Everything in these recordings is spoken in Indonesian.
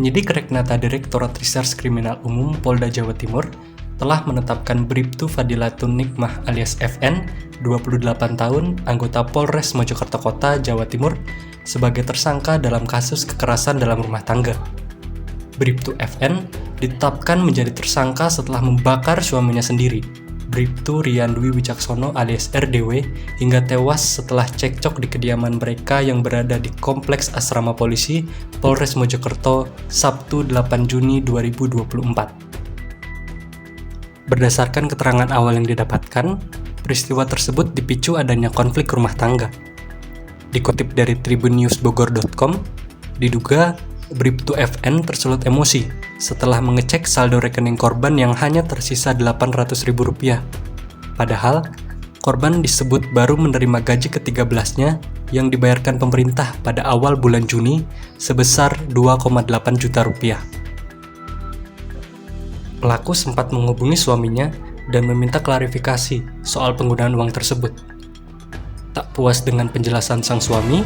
Penyidik Reknata Direktorat Reserse Kriminal Umum Polda Jawa Timur telah menetapkan Bribtu Fadilatun Nikmah alias FN, 28 tahun, anggota Polres Mojokerto Kota, Jawa Timur, sebagai tersangka dalam kasus kekerasan dalam rumah tangga. Bribtu FN ditetapkan menjadi tersangka setelah membakar suaminya sendiri, Bribtu Rian Dwi Wicaksono alias RDW, hingga tewas setelah cekcok di kediaman mereka yang berada di Kompleks Asrama Polisi Polres Mojokerto, Sabtu 8 Juni 2024. Berdasarkan keterangan awal yang didapatkan, peristiwa tersebut dipicu adanya konflik rumah tangga. Dikutip dari tribunnewsbogor.com, diduga Bribtu FN tersulut emosi setelah mengecek saldo rekening korban yang hanya tersisa Rp800.000. Padahal, korban disebut baru menerima gaji ke-13-nya yang dibayarkan pemerintah pada awal bulan Juni sebesar Rp2,8 juta. Pelaku sempat menghubungi suaminya dan meminta klarifikasi soal penggunaan uang tersebut. Tak puas dengan penjelasan sang suami,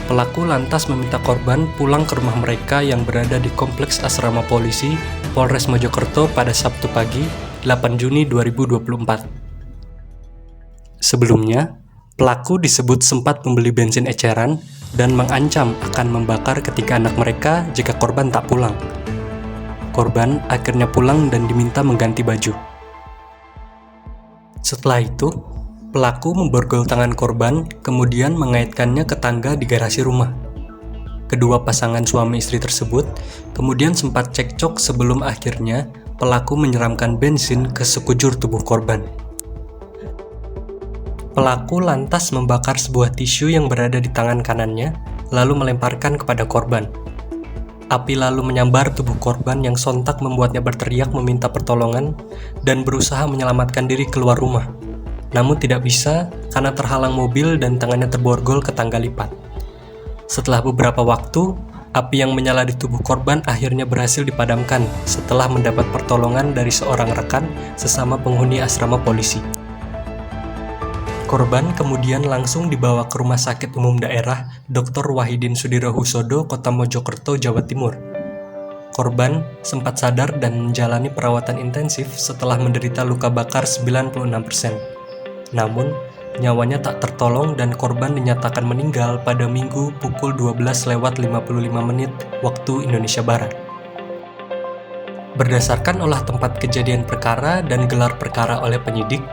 pelaku lantas meminta korban pulang ke rumah mereka yang berada di Kompleks Asrama Polisi Polres Mojokerto pada Sabtu pagi, 8 Juni 2024. Sebelumnya, pelaku disebut sempat membeli bensin eceran dan mengancam akan membakar ketiga anak mereka jika korban tak pulang. Korban akhirnya pulang dan diminta mengganti baju. Setelah itu, pelaku memborgol tangan korban, kemudian mengaitkannya ke tangga di garasi rumah. Kedua pasangan suami istri tersebut kemudian sempat cekcok sebelum akhirnya pelaku menyeramkan bensin ke sekujur tubuh korban. Pelaku lantas membakar sebuah tisu yang berada di tangan kanannya, lalu melemparkan kepada korban. Api lalu menyambar tubuh korban yang sontak membuatnya berteriak meminta pertolongan dan berusaha menyelamatkan diri keluar rumah. Namun tidak bisa karena terhalang mobil dan tangannya terborgol ke tangga lipat. Setelah beberapa waktu, api yang menyala di tubuh korban akhirnya berhasil dipadamkan setelah mendapat pertolongan dari seorang rekan sesama penghuni asrama polisi. Korban kemudian langsung dibawa ke Rumah Sakit Umum Daerah Dr. Wahidin Sudirohusodo, Kota Mojokerto, Jawa Timur. Korban sempat sadar dan menjalani perawatan intensif setelah menderita luka bakar 96%. Namun, nyawanya tak tertolong dan korban dinyatakan meninggal pada Minggu pukul 12:55 waktu Indonesia Barat. Berdasarkan olah tempat kejadian perkara dan gelar perkara oleh penyidik,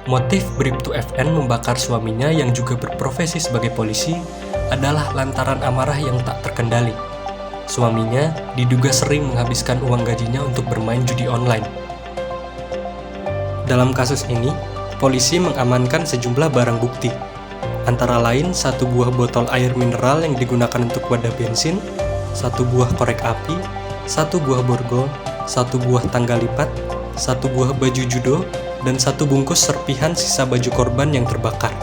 motif Bribtu FN membakar suaminya yang juga berprofesi sebagai polisi adalah lantaran amarah yang tak terkendali. Suaminya diduga sering menghabiskan uang gajinya untuk bermain judi online. Dalam kasus ini, polisi mengamankan sejumlah barang bukti, antara lain satu buah botol air mineral yang digunakan untuk wadah bensin, satu buah korek api, satu buah borgol, satu buah tangga lipat, satu buah baju judo, dan satu bungkus serpihan sisa baju korban yang terbakar.